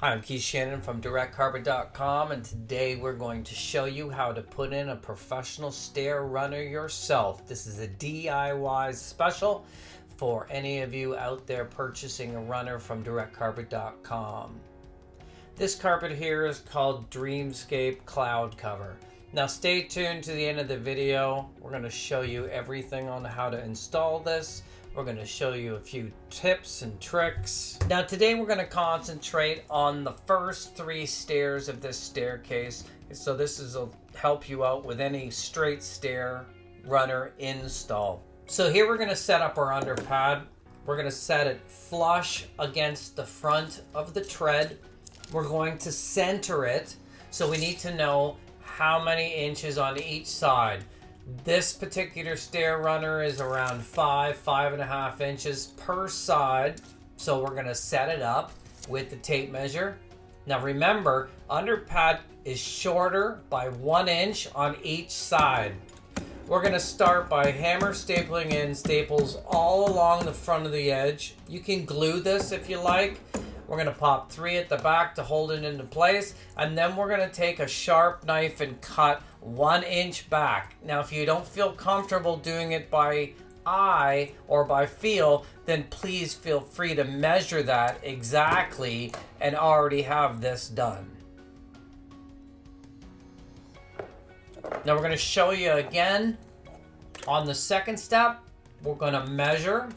Hi, I'm Keith Shannon from directcarpet.com, and today we're going to show you how to put in a professional stair runner yourself. This is a DIY special for any of you out there purchasing a runner from directcarpet.com. This carpet here is called Dreamscape Cloud Cover. Now stay tuned to the end of the video. We're going to show you everything on how to install this. We're going to show you a few tips and tricks. Now today we're going to concentrate on the first 3 stairs of this staircase. So this will help you out with any straight stair runner install. So here we're going to set up our underpad. We're going to set it flush against the front of the tread. We're going to center it. So we need to know how many inches on each side. This particular stair runner is around 5.5 inches per side. So we're going to set it up with the tape measure. Now remember, underpad is shorter by 1 inch on each side. We're going to start by hammer stapling in staples all along the front of the edge. You can glue this if you like. We're going to pop 3 at the back to hold it into place, and then we're going to take a sharp knife and cut 1 inch back. Now if you don't feel comfortable doing it by eye or by feel, then please feel free to measure that exactly and already have this done. Now we're going to show you again on the second step. We're going to measure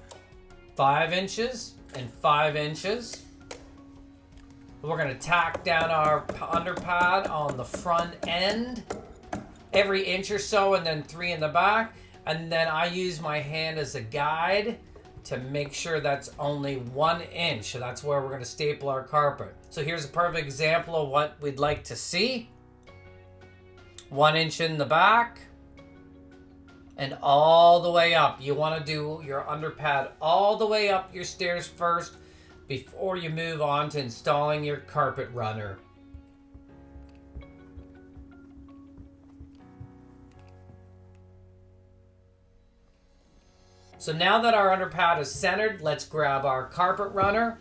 5 inches and 5 inches. We're going to tack down our underpad on the front end every inch or so, and then 3 in the back. And then I use my hand as a guide to make sure that's only 1 inch. So that's where we're going to staple our carpet. So here's a perfect example of what we'd like to see. 1 inch in the back and all the way up. You want to do your underpad all the way up your stairs first before you move on to installing your carpet runner. So now that our underpad is centered, let's grab our carpet runner.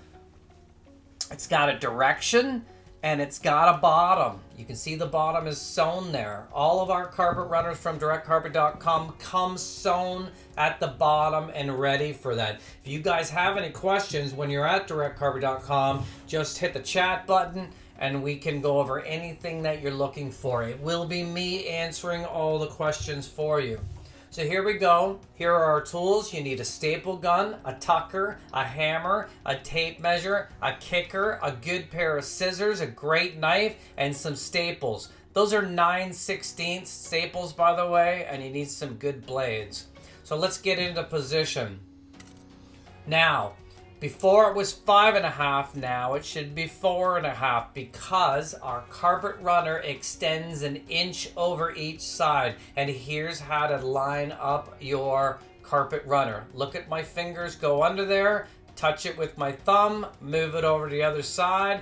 It's got a direction and it's got a bottom. You can see the bottom is sewn there. All of our carpet runners from directcarpet.com come sewn at the bottom and ready for that. If you guys have any questions when you're at directcarpet.com, just hit the chat button and we can go over anything that you're looking for. It will be me answering all the questions for you. So here we go. Here are our tools. You need a staple gun, a tucker, a hammer, a tape measure, a kicker, a good pair of scissors, a great knife, and some staples. Those are 9/16 staples, by the way, and you need some good blades. So let's get into position. Now, before it was 5.5, now it should be 4.5 because our carpet runner extends 1 inch over each side. And here's how to line up your carpet runner. Look at my fingers, go under there, touch it with my thumb, move it over to the other side.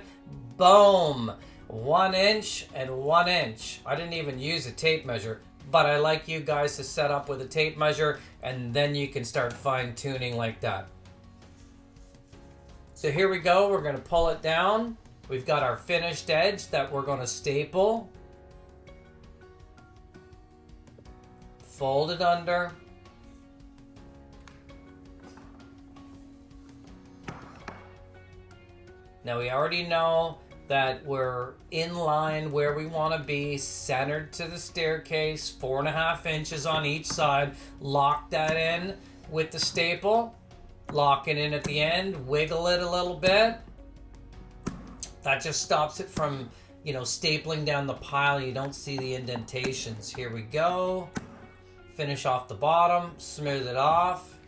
Boom! 1 inch and 1 inch. I didn't even use a tape measure, but I like you guys to set up with a tape measure and then you can start fine-tuning like that. So here we go, we're going to pull it down. We've got our finished edge that we're going to staple. Fold it under. Now we already know that we're in line where we want to be, centered to the staircase, 4.5 inches on each side. Lock that in with the staple. Lock it in at the end, wiggle it a little bit. That just stops it from, stapling down the pile. You don't see the indentations. Here we go. Finish off the bottom, smooth it off.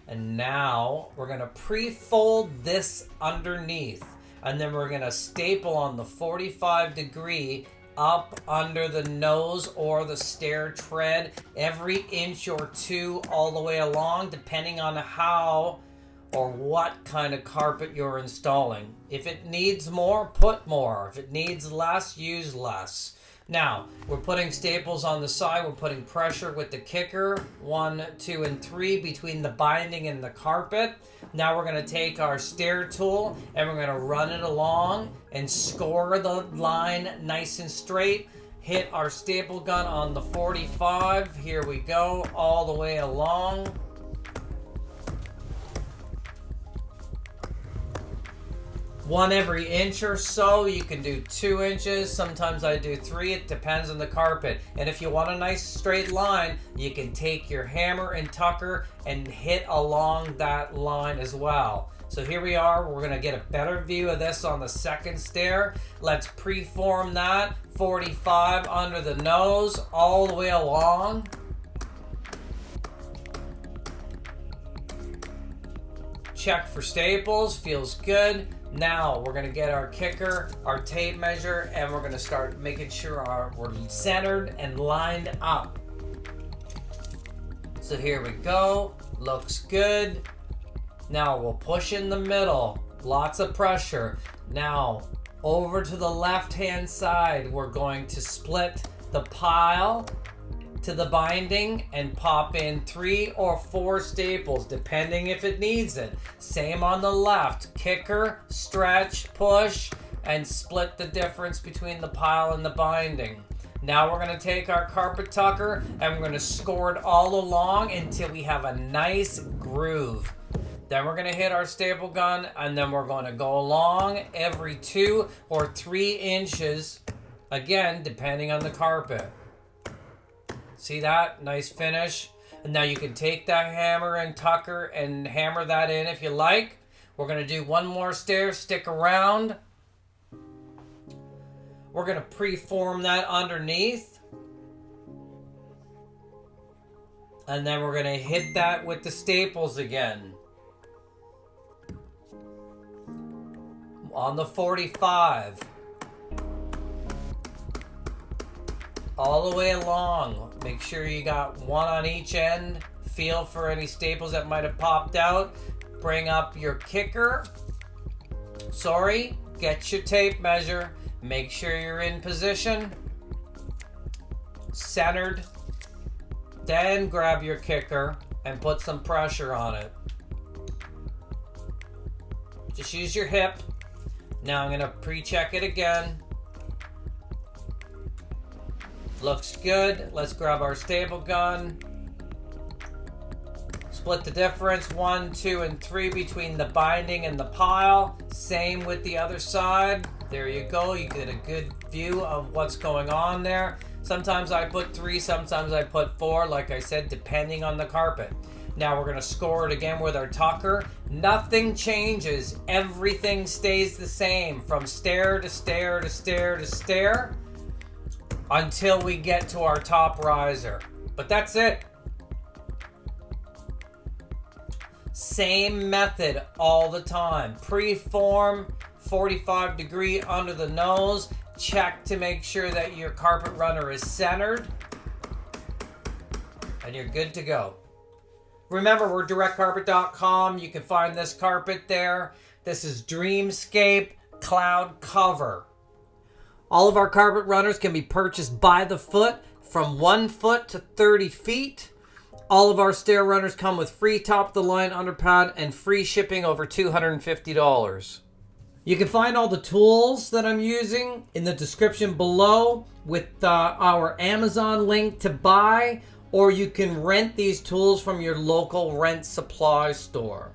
And now we're going to pre-fold this underneath. And then we're going to staple on the 45-degree up under the nose or the stair tread every inch or 2 all the way along, depending on how or what kind of carpet you're installing. If it needs more, put more. If it needs less, use less. Now, we're putting staples on the side. We're putting pressure with the kicker, 1, 2, and 3 between the binding and the carpet. Now we're going to take our stair tool and we're going to run it along and score the line nice and straight. Hit our staple gun on the 45. Here we go, all the way along. One every inch or so. You can do 2 inches. Sometimes I do 3. It depends on the carpet. And if you want a nice straight line, you can take your hammer and tucker and hit along that line as well. So here we are. We're going to get a better view of this on the second stair. Let's preform that. 45 under the nose, all the way along. Check for staples. Feels good. Now we're going to get our kicker, our tape measure, and we're going to start making sure we're centered and lined up. So here we go. Looks good. Now we'll push in the middle. Lots of pressure. Now over to the left hand side, we're going to split the pile to the binding and pop in 3 or 4 staples depending if it needs it. Same on the left. Kicker, stretch, push, and split the difference between the pile and the binding. Now we're going to take our carpet tucker and we're going to score it all along until we have a nice groove. Then we're going to hit our staple gun and then we're going to go along every 2 or 3 inches, again depending on the carpet. See that? Nice finish. And now you can take that hammer and tucker and hammer that in if you like. We're going to do one more stair. Stick around. We're going to preform that underneath. And then we're going to hit that with the staples again. On the 45. All the way along. Make sure you got one on each end. Feel for any staples that might have popped out. Bring up your kicker. Get your tape measure. Make sure you're in position. Centered. Then grab your kicker and put some pressure on it. Just use your hip. Now I'm going to pre-check it again. Looks good. Let's grab our staple gun. Split the difference, 1, 2, and 3 between the binding and the pile. Same with the other side. There you go. You get a good view of what's going on there. Sometimes I put 3, sometimes I put 4, like I said, depending on the carpet. Now we're going to score it again with our tucker. Nothing changes. Everything stays the same from stair to stair to stair to stair until we get to our top riser. But that's it. Same method all the time. Preform, 45 degree under the nose. Check to make sure that your carpet runner is centered. And you're good to go. Remember, we're directcarpet.com. You can find this carpet there. This is Dreamscape Cloud Cover. All of our carpet runners can be purchased by the foot from 1 foot to 30 feet. All of our stair runners come with free top-of-the-line underpad and free shipping over $250. You can find all the tools that I'm using in the description below with our Amazon link to buy, or you can rent these tools from your local rent supply store.